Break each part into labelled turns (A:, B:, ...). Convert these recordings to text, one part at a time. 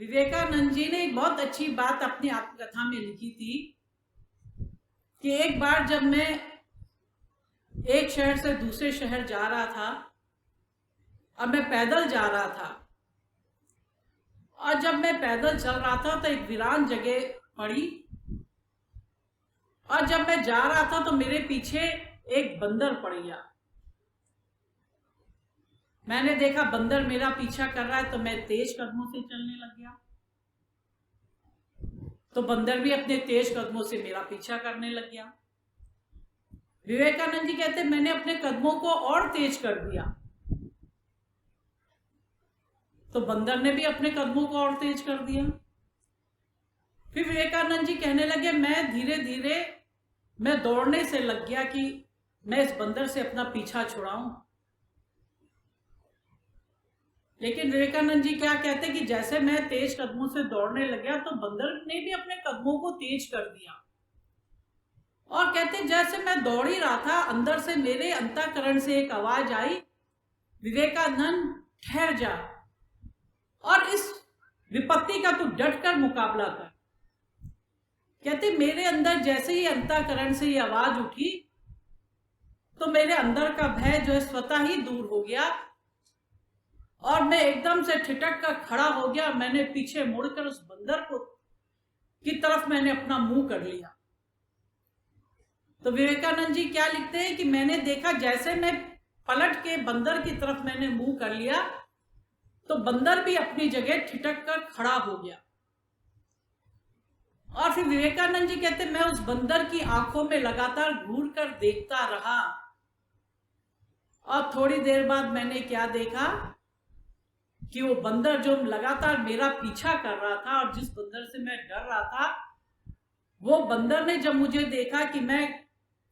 A: विवेकानंद जी ने एक बहुत अच्छी बात अपनी आत्मकथा में लिखी थी कि एक बार जब मैं एक शहर से दूसरे शहर जा रहा था और मैं पैदल जा रहा था, और जब मैं पैदल चल रहा था तो एक वीरान जगह पड़ी, और जब मैं जा रहा था तो मेरे पीछे एक बंदर पड़ गया। मैंने देखा बंदर मेरा पीछा कर रहा है तो मैं तेज कदमों से चलने लग गया, तो बंदर भी अपने तेज कदमों से मेरा पीछा करने लग गया। विवेकानंद जी कहते मैंने अपने कदमों को और तेज कर दिया, तो बंदर ने भी अपने कदमों को और तेज कर दिया। फिर विवेकानंद जी कहने लगे मैं धीरे धीरे मैं दौड़ने से लग गया कि मैं इस बंदर से अपना पीछा छुड़ाऊं। लेकिन विवेकानंद जी क्या कहते कि जैसे मैं तेज कदमों से दौड़ने लग गया तो बंदर ने भी अपने कदमों को तेज कर दिया, और कहते जैसे मैं दौड़ ही रहा था अंदर से मेरे अंतःकरण से एक आवाज आई, विवेकानंद ठहर जा और इस विपत्ति का तू डट कर मुकाबला कर। कहते मेरे अंदर जैसे ही अंतःकरण से ये आवाज उठी तो मेरे अंदर का भय जो है स्वतः ही दूर हो गया, और मैं एकदम से ठिठक कर खड़ा हो गया। मैंने पीछे मुड़कर उस बंदर को की तरफ मैंने अपना मुंह कर लिया। तो विवेकानंद जी क्या लिखते हैं कि मैंने देखा जैसे मैं पलट के बंदर की तरफ मैंने मुंह कर लिया तो बंदर भी अपनी जगह ठिठक कर खड़ा हो गया। और फिर विवेकानंद जी कहते मैं उस बंदर की आंखों में लगातार घूर कर देखता रहा, और थोड़ी देर बाद मैंने क्या देखा कि वो बंदर जो लगातार मेरा पीछा कर रहा था और जिस बंदर से मैं डर रहा था, वो बंदर ने जब मुझे देखा कि मैं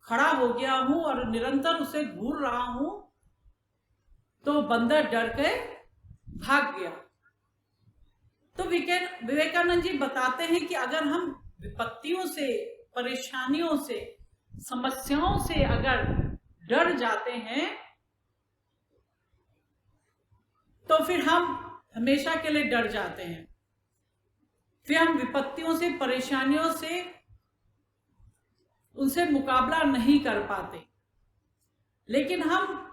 A: खड़ा हो गया हूं और निरंतर उसे घूर रहा हूं, तो बंदर डर के भाग गया। तो विवेकानंद जी बताते हैं कि अगर हम विपत्तियों से, परेशानियों से, समस्याओं से अगर डर जाते हैं तो फिर हम हमेशा के लिए डर जाते हैं। फिर हम विपत्तियों से, परेशानियों से उनसे मुकाबला नहीं कर पाते। लेकिन हम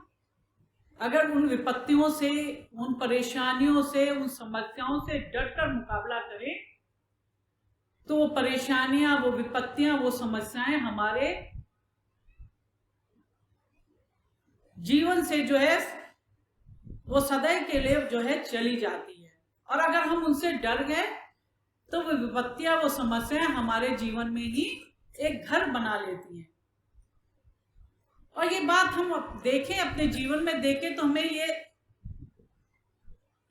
A: अगर उन विपत्तियों से, उन परेशानियों से, उन समस्याओं से डटकर मुकाबला करें तो वो परेशानियां, वो विपत्तियां, वो समस्याएं हमारे जीवन से जो है वो सदैव के लिए जो है चली जाती है। और अगर हम उनसे डर गए तो वो विपत्तियां, वो समस्याएं हमारे जीवन में ही एक घर बना लेती हैं। और ये बात हम देखें, अपने जीवन में देखें तो हमें ये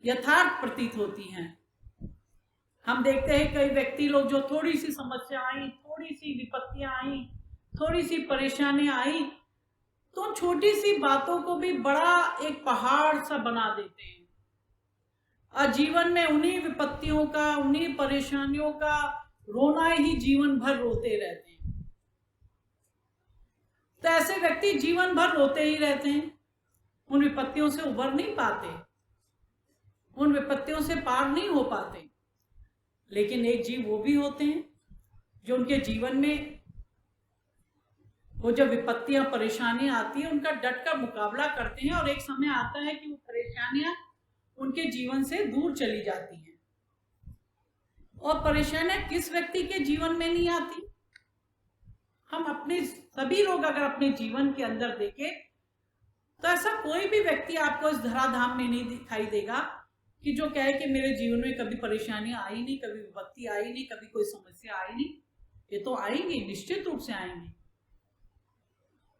A: यथार्थ प्रतीत होती हैं। हम देखते हैं कई व्यक्ति लोग जो थोड़ी सी समस्या आई, थोड़ी सी विपत्तियां आई, थोड़ी सी परेशानियां आई, तो छोटी सी बातों को भी बड़ा एक पहाड़ सा बना देते हैं, और जीवन में उन्हीं विपत्तियों का, उन्हीं परेशानियों का रोना ही जीवन भर रोते रहते हैं। तो ऐसे व्यक्ति जीवन भर रोते ही रहते हैं, उन विपत्तियों से उबर नहीं पाते, उन विपत्तियों से पार नहीं हो पाते। लेकिन एक जीव वो भी होते हैं जो उनके जीवन में वो जब विपत्तियां, परेशानियां आती है उनका डटकर मुकाबला करते हैं, और एक समय आता है कि वो परेशानियां उनके जीवन से दूर चली जाती हैं। और परेशानियां किस व्यक्ति के जीवन में नहीं आती? हम अपने सभी लोग अगर अपने जीवन के अंदर देखें तो ऐसा कोई भी व्यक्ति आपको इस धराधाम में नहीं दिखाई देगा कि जो कहे कि मेरे जीवन में कभी परेशानियां आई नहीं, कभी विपत्ति आई नहीं, कभी कोई समस्या आई नहीं। ये तो आएंगी, निश्चित रूप से आएंगी।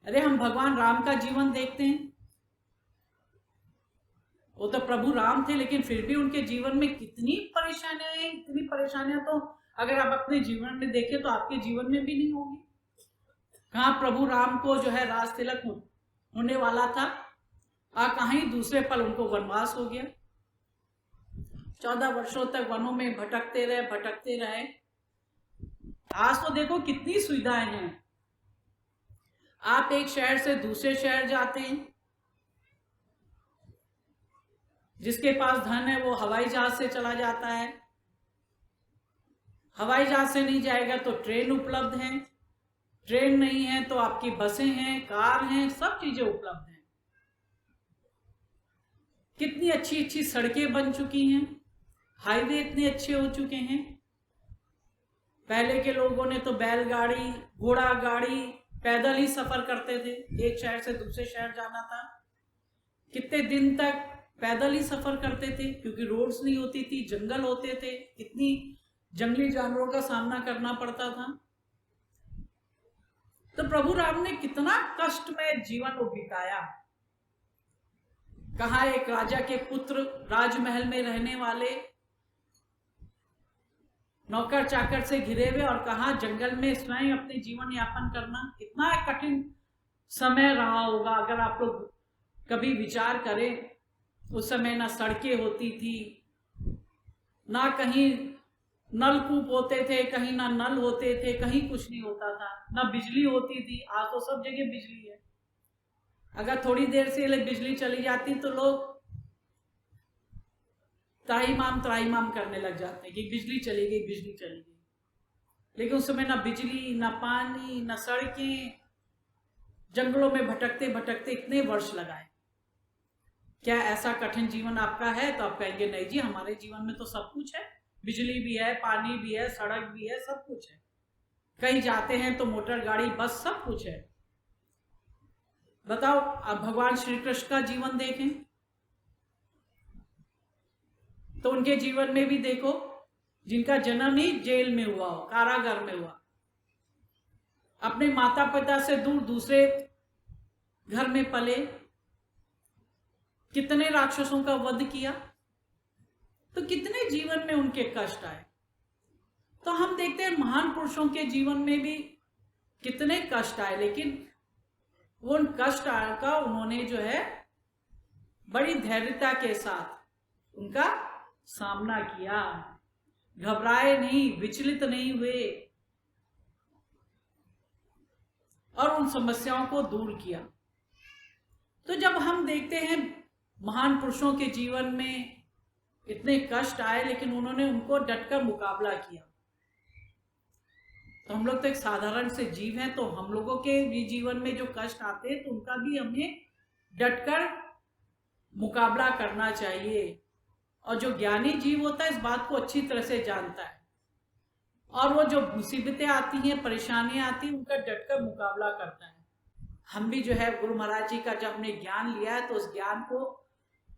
A: अरे हम भगवान राम का जीवन देखते हैं, वो तो प्रभु राम थे, लेकिन फिर भी उनके जीवन में कितनी परेशानियां आई। इतनी परेशानियां तो अगर आप अपने जीवन में देखें तो आपके जीवन में भी नहीं होगी। कहाँ प्रभु राम को जो है राज तिलक होने वाला था, और कहीं दूसरे पल उनको वनवास हो गया। 14 वर्षों तक वनों में भटकते रहे। आज तो देखो कितनी सुविधाएं हैं। आप एक शहर से दूसरे शहर जाते हैं, जिसके पास धन है वो हवाई जहाज से चला जाता है, हवाई जहाज से नहीं जाएगा तो ट्रेन उपलब्ध है, ट्रेन नहीं है तो आपकी बसें हैं, कार हैं, सब चीजें उपलब्ध हैं। कितनी अच्छी अच्छी सड़कें बन चुकी हैं, हाईवे इतने अच्छे हो चुके हैं। पहले के लोगों ने तो बैलगाड़ी, घोड़ा गाड़ी, पैदल ही सफर करते थे। एक शहर से दूसरे शहर जाना था, कितने दिन तक पैदल ही सफर करते थे, क्योंकि रोड्स नहीं होती थी, जंगल होते थे, कितनी जंगली जानवरों का सामना करना पड़ता था। तो प्रभु राम ने कितना कष्टमय जीवन वो बिताया। कहा एक राजा के पुत्र राजमहल में रहने वाले, नौकर चाकर से घिरे हुए, और कहा जंगल में स्वयं अपने जीवन यापन करना। कितना कठिन समय रहा होगा। अगर आप लोग कभी विचार करें, उस समय ना सड़कें होती थी, ना कहीं नलकूप होते थे, कहीं ना नल होते थे, कहीं कुछ नहीं होता था, ना बिजली होती थी। आज तो सब जगह बिजली है। अगर थोड़ी देर से बिजली चली जाती तो लोग त्राहिमाम करने लग जाते हैं कि बिजली चली गई, बिजली चली गई। लेकिन उस समय ना बिजली, ना पानी, ना सड़कें, जंगलों में भटकते भटकते इतने वर्ष लगाए। क्या ऐसा कठिन जीवन आपका है? तो आप कहेंगे नहीं जी, हमारे जीवन में तो सब कुछ है, बिजली भी है, पानी भी है, सड़क भी है, सब कुछ है। कहीं जाते हैं तो मोटर गाड़ी, बस, सब कुछ है। बताओ, आप भगवान श्री कृष्ण का जीवन देखें तो उनके जीवन में भी देखो, जिनका जन्म ही जेल में हुआ हो, कारागार में हुआ, अपने माता पिता से दूर दूसरे घर में पले, कितने राक्षसों का वध किया, तो कितने जीवन में उनके कष्ट आए। तो हम देखते हैं महान पुरुषों के जीवन में भी कितने कष्ट आए, लेकिन वो उन कष्ट का उन्होंने जो है बड़ी धैर्यता के साथ उनका सामना किया, घबराए नहीं, विचलित नहीं हुए, और उन समस्याओं को दूर किया। तो जब हम देखते हैं महान पुरुषों के जीवन में इतने कष्ट आए, लेकिन उन्होंने उनको डटकर मुकाबला किया। तो हम लोग तो एक साधारण से जीव हैं, तो हम लोगों के भी जीवन में जो कष्ट आते हैं तो उनका भी हमें डटकर मुकाबला करना चाहिए। और जो ज्ञानी जीव होता है इस बात को अच्छी तरह से जानता है, और वो जो मुसीबतें आती हैं, परेशानियां आती हैं, उनका डटकर मुकाबला करता है। हम भी जो है गुरु महाराज जी का जब हमने ज्ञान लिया है तो उस ज्ञान को,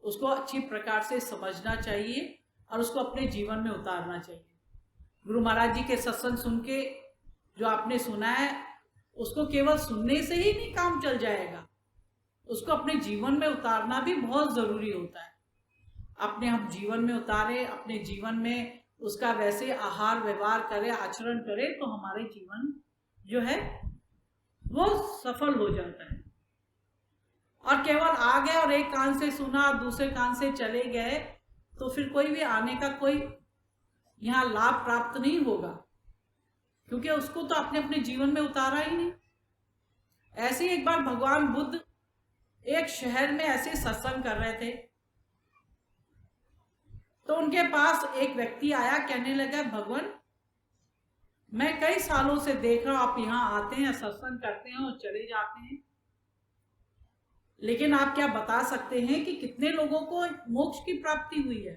A: उसको अच्छी प्रकार से समझना चाहिए और उसको अपने जीवन में उतारना चाहिए। गुरु महाराज जी के सत्संग सुन के जो आपने सुना है, उसको केवल सुनने से ही नहीं काम चल जाएगा, उसको अपने जीवन में उतारना भी बहुत जरूरी होता है। अपने हम जीवन में उतारे, अपने जीवन में उसका वैसे आहार व्यवहार करें, आचरण करें, तो हमारे जीवन जो है वो सफल हो जाता है। और केवल आ गए और एक कान से सुना और दूसरे कान से चले गए, तो फिर कोई भी आने का कोई यहाँ लाभ प्राप्त नहीं होगा, क्योंकि उसको तो आपने अपने जीवन में उतारा ही नहीं। ऐसे ही एक बार भगवान बुद्ध एक शहर में ऐसे सत्संग कर रहे थे, तो उनके पास एक व्यक्ति आया, कहने लगा भगवान, मैं कई सालों से देख रहा हूं आप यहाँ आते हैं, सत्संग करते हैं और चले जाते हैं, लेकिन आप क्या बता सकते हैं कि कितने लोगों को मोक्ष की प्राप्ति हुई है?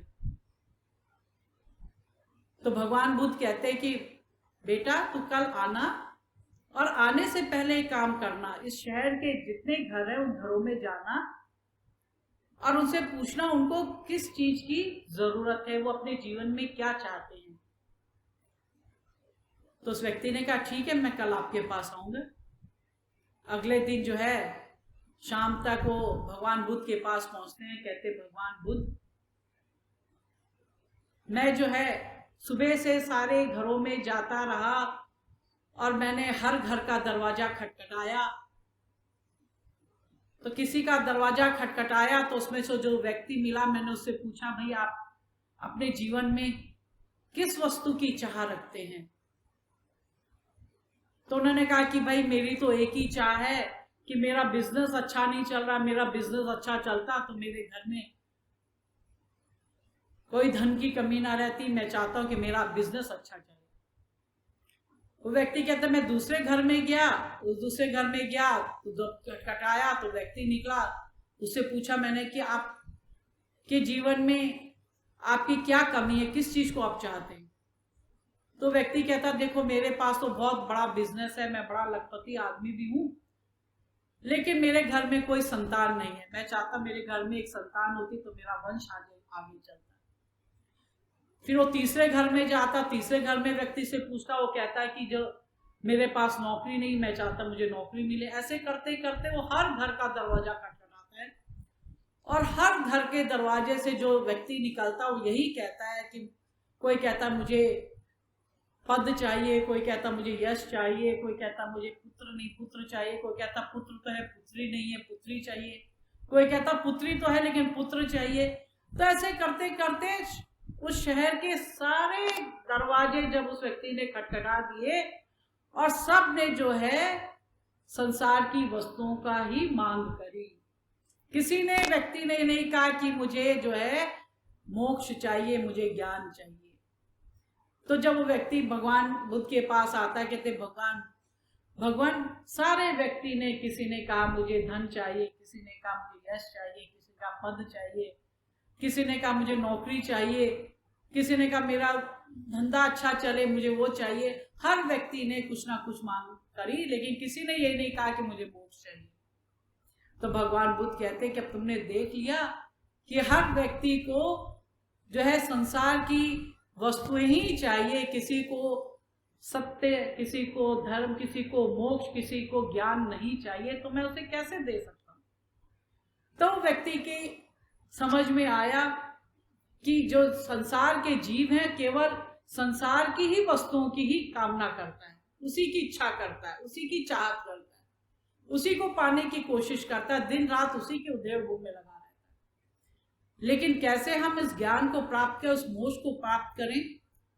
A: तो भगवान बुद्ध कहते हैं कि बेटा तू कल आना, और आने से पहले एक काम करना, इस शहर के जितने घर हैं उन घरों में जाना और उनसे पूछना उनको किस चीज की जरूरत है, वो अपने जीवन में क्या चाहते हैं। तो उस व्यक्ति ने कहा ठीक है, मैं कल आपके पास आऊंगा। अगले दिन जो है शाम तक वो भगवान बुद्ध के पास पहुंचते हैं। कहते भगवान बुद्ध, मैं जो है सुबह से सारे घरों में जाता रहा और मैंने हर घर का दरवाजा खटखटाया, तो किसी का दरवाजा खटखटाया तो उसमें से जो व्यक्ति मिला, मैंने उससे पूछा भाई आप अपने जीवन में किस वस्तु की चाह रखते हैं? तो उन्होंने कहा कि भाई मेरी तो एक ही चाह है कि मेरा बिजनेस अच्छा नहीं चल रहा, मेरा बिजनेस अच्छा चलता तो मेरे घर में कोई धन की कमी ना रहती, मैं चाहता हूं कि मेरा बिजनेस अच्छा चले। वो व्यक्ति कहता मैं दूसरे घर में गया, उस दूसरे घर में गया तो खटखटाया तो व्यक्ति निकला। उससे पूछा मैंने कि आपके जीवन में आपकी क्या कमी है, किस चीज को आप चाहते हैं? तो व्यक्ति कहता देखो मेरे पास तो बहुत बड़ा बिजनेस है, मैं बड़ा लखपति आदमी भी हूं, लेकिन मेरे घर में कोई संतान नहीं है। मैं चाहता मेरे घर में एक संतान होती तो मेरा वंश आगे चलता। फिर वो तीसरे घर में जाता, तीसरे घर में व्यक्ति से पूछता, वो कहता है कि जो मेरे पास नौकरी नहीं, मैं चाहता मुझे नौकरी मिले। ऐसे करते करते वो हर घर का दरवाजा खटखटाता है और हर घर के दरवाजे से जो व्यक्ति निकलता वो यही कहता है कि कोई कहता मुझे पद चाहिए, कोई कहता मुझे यश चाहिए, कोई कहता मुझे पुत्र नहीं पुत्र चाहिए, कोई कहता पुत्र तो है पुत्री नहीं है पुत्री चाहिए, कोई कहता पुत्री तो है लेकिन पुत्र चाहिए। तो ऐसे करते करते उस शहर के सारे दरवाजे जब उस व्यक्ति ने खटखटा दिए और सब ने जो है संसार की वस्तुओं का ही मांग करी। किसी ने व्यक्ति ने नहीं कहा कि मुझे जो है मोक्ष चाहिए, मुझे ज्ञान चाहिए। तो जब वो व्यक्ति भगवान बुद्ध के पास आता है, कहते भगवान सारे व्यक्ति ने, किसी ने कहा मुझे धन चाहिए, किसी ने कहा मुझे यश चाहिए, किसी का पद चाहिए, किसी ने कहा मुझे नौकरी चाहिए, किसी ने कहा मेरा धंधा अच्छा चले मुझे वो चाहिए। हर व्यक्ति ने कुछ ना कुछ मांग करी, लेकिन किसी ने ये नहीं कहा कि मुझे मोक्ष चाहिए। तो भगवान बुद्ध कहते कि अब तुमने देख लिया कि हर व्यक्ति को जो है संसार की वस्तुएं ही चाहिए, किसी को सत्य, किसी को धर्म, किसी को मोक्ष, किसी को ज्ञान नहीं चाहिए, तो मैं उसे कैसे दे सकता हूं? तो व्यक्ति की समझ में आया कि जो संसार के जीव हैं केवल संसार की ही वस्तुओं की ही कामना करता है, उसी की इच्छा करता है, उसी की चाहत करता है, उसी को पाने की कोशिश करता है, दिन रात उसी के उधेड़ बुन में लगा रहता है। लेकिन कैसे हम इस ज्ञान को प्राप्त करें, उस मोक्ष को प्राप्त करें,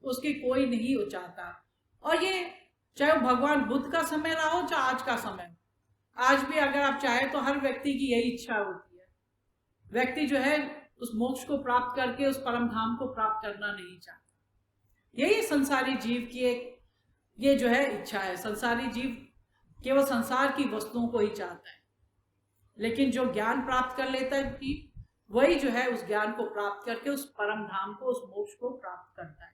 A: उसकी कोई नहीं हो चाहता। और ये चाहे भगवान बुद्ध का समय रहा हो चाहे आज का समय, आज भी अगर आप चाहे तो हर व्यक्ति की यही इच्छा होती है। व्यक्ति जो है उस मोक्ष को प्राप्त करके उस परम धाम को प्राप्त करना नहीं चाहता। यही संसारी जीव की एक ये जो है इच्छा है। संसारी जीव केवल संसार की वस्तुओं को ही चाहता है, लेकिन जो ज्ञान प्राप्त कर लेता है कि वही जो है उस ज्ञान को प्राप्त करके उस परम धाम को, उस मोक्ष को प्राप्त करता है।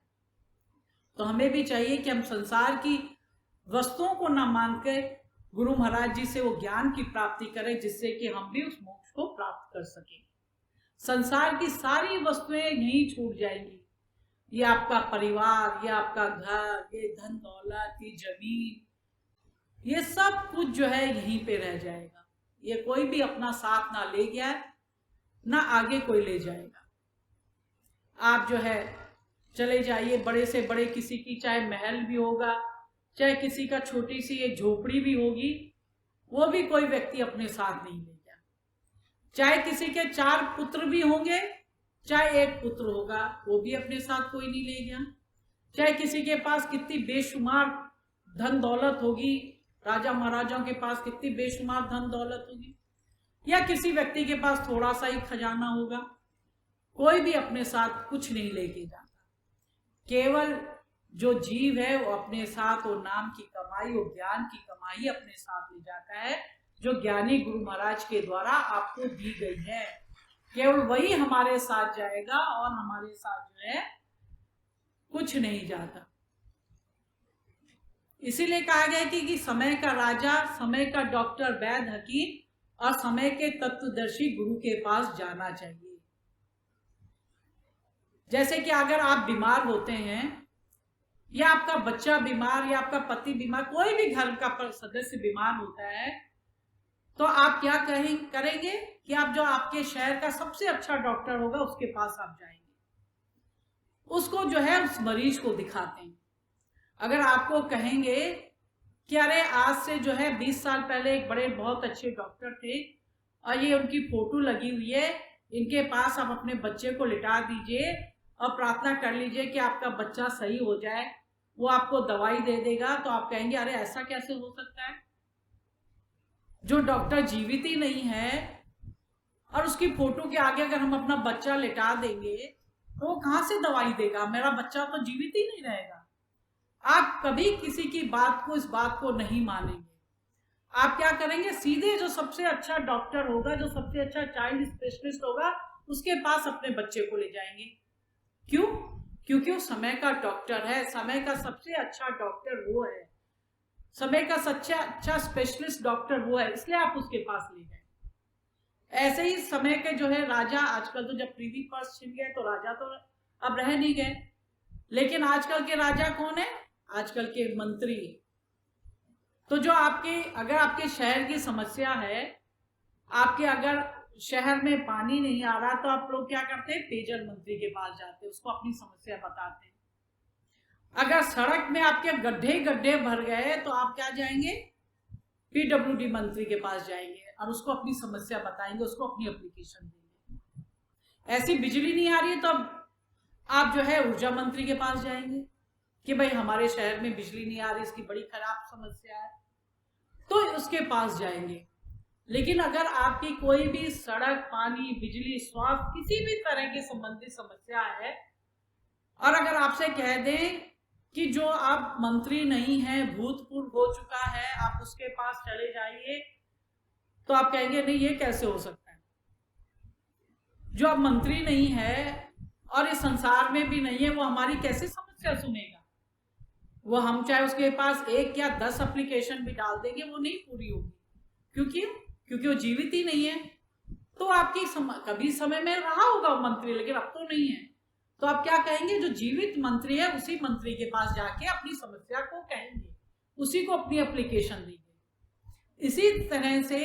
A: तो हमें भी चाहिए कि हम संसार की वस्तुओं को न मान के गुरु महाराज जी से वो ज्ञान की प्राप्ति करें, जिससे कि हम भी उस मोक्ष को प्राप्त कर सकें। संसार की सारी वस्तुएं यहीं छूट जाएंगी। ये आपका परिवार, ये आपका घर, ये धन दौलत, ये जमीन, ये सब कुछ जो है यहीं पे रह जाएगा। ये कोई भी अपना साथ ना ले गया, ना आगे कोई ले जाएगा। आप जो है चले जाइए, बड़े से बड़े किसी की चाहे महल भी होगा, चाहे किसी का छोटी सी एक झोपड़ी भी होगी, वो भी कोई व्यक्ति अपने साथ नहीं ले गया। चाहे किसी के 4 पुत्र भी होंगे, चाहे 1 पुत्र होगा, वो भी अपने साथ कोई नहीं ले गया। चाहे किसी के पास कितनी बेशुमार धन दौलत होगी, राजा महाराजाओं के पास कितनी बेशुमार धन दौलत होगी, या किसी व्यक्ति के पास थोड़ा सा ही खजाना होगा, कोई भी अपने साथ कुछ नहीं लेके जाता। केवल जो जीव है वो अपने साथ वो नाम की कमाई, वो ज्ञान की कमाई अपने साथ ले जाता है, जो ज्ञानी गुरु महाराज के द्वारा आपको दी गई है। केवल वही हमारे साथ जाएगा और हमारे साथ जो है कुछ नहीं जाता। इसीलिए कहा गया कि समय का राजा, समय का डॉक्टर, वैद्य, हकीम और समय के तत्वदर्शी गुरु के पास जाना चाहिए। जैसे कि अगर आप बीमार होते हैं, या आपका बच्चा बीमार, या आपका पति बीमार, कोई भी घर का सदस्य बीमार होता है, तो आप क्या करेंगे कि आप जो आपके शहर का सबसे अच्छा डॉक्टर होगा उसके पास आप जाएंगे, उसको जो है उस मरीज को दिखाते हैं। अगर आपको कहेंगे कि अरे आज से जो है 20 साल पहले एक बड़े बहुत अच्छे डॉक्टर थे और ये उनकी फोटो लगी हुई है, इनके पास आप अपने बच्चे को लिटा दीजिए और प्रार्थना कर लीजिए कि आपका बच्चा सही हो जाए, वो आपको दवाई दे देगा, तो आप कहेंगे अरे ऐसा कैसे हो सकता है? जो डॉक्टर जीवित ही नहीं है और उसकी फोटो के आगे अगर हम अपना बच्चा लिटा देंगे तो वो कहां से दवाई देगा? मेरा बच्चा तो जीवित ही नहीं रहेगा। आप कभी किसी की बात को, इस बात को नहीं मानेंगे। आप क्या करेंगे, सीधे जो सबसे अच्छा डॉक्टर होगा, जो सबसे अच्छा चाइल्ड स्पेशलिस्ट होगा, उसके पास अपने बच्चे को ले जाएंगे। क्यों? क्योंकि वो समय का डॉक्टर है, समय का सबसे अच्छा डॉक्टर वो है, समय का सच्चा अच्छा स्पेशलिस्ट डॉक्टर वो है, इसलिए आप उसके पास ले गए। ऐसे ही समय के जो है राजा, आजकल तो जब प्रिवी पर्स छिन गए तो राजा तो अब रह नहीं गए, लेकिन आजकल के राजा कौन है? आजकल के मंत्री। तो जो आपके, अगर आपके शहर की समस्या है, आपके अगर शहर में पानी नहीं आ रहा, तो आप लोग क्या करते हैं? पेयजल मंत्री के पास जाते हैं, उसको अपनी समस्या बताते हैं। अगर सड़क में आपके गड्ढे गड्ढे भर गए तो आप क्या जाएंगे? पीडब्ल्यूडी मंत्री के पास जाएंगे और उसको अपनी समस्या बताएंगे, उसको अपनी एप्लीकेशन देंगे। ऐसी बिजली नहीं आ रही है तो आप जो है ऊर्जा मंत्री के पास जाएंगे कि भाई हमारे शहर में बिजली नहीं आ रही, इसकी बड़ी खराब समस्या है, तो उसके पास जाएंगे। लेकिन अगर आपकी कोई भी सड़क, पानी, बिजली, स्वास्थ्य, किसी भी तरह की संबंधित समस्या है, और अगर आपसे कह दें कि जो आप मंत्री नहीं है, भूतपूर्व हो चुका है, आप उसके पास चले जाइए, तो आप कहेंगे नहीं, ये कैसे हो सकता है? जो अब मंत्री नहीं है और इस संसार में भी नहीं है, वो हमारी कैसे समस्या सुनेगा? वो हम चाहे उसके पास 1 या 10 एप्लीकेशन भी डाल देंगे, वो नहीं पूरी होगी। क्योंकि वो जीवित ही नहीं है। तो आपकी कभी समय में रहा होगा वो मंत्री, लेकिन अब तो नहीं है। तो आप क्या कहेंगे? जो जीवित मंत्री है उसी मंत्री के पास जाके अपनी समस्या को कहेंगे, उसी को अपनी एप्लीकेशन देंगे। इसी तरह से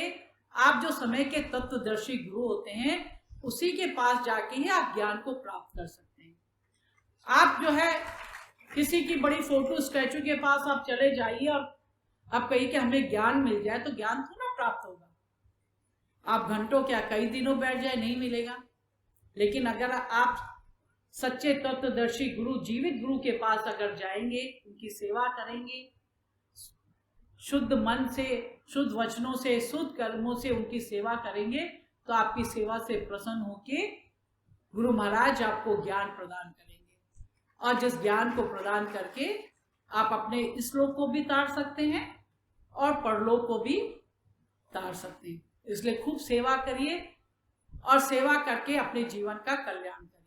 A: आप जो समय के तत्वदर्शी गुरु होते हैं, उसी के पास जाके ही आप ज्ञान को प्राप्त कर सकते हैं। आप जो है किसी की बड़ी फोटो, स्टैचू के पास आप चले जाइए और आप कहिए कि हमें ज्ञान मिल जाए, तो ज्ञान थोड़ा प्राप्त होगा। आप घंटों क्या कई दिनों बैठ जाए, नहीं मिलेगा। लेकिन अगर आप सच्चे तत्वदर्शी गुरु, जीवित गुरु के पास अगर जाएंगे, उनकी सेवा करेंगे, शुद्ध मन से, शुद्ध वचनों से, शुद्ध कर्मों से उनकी सेवा करेंगे, तो आपकी सेवा से प्रसन्न होके गुरु महाराज आपको ज्ञान प्रदान करेंगे। और जिस ज्ञान को प्रदान करके आप अपने इस लोक को भी तार सकते हैं और परलोक को भी तार सकते हैं। इसलिए खूब सेवा करिए और सेवा करके अपने जीवन का कल्याण करिए।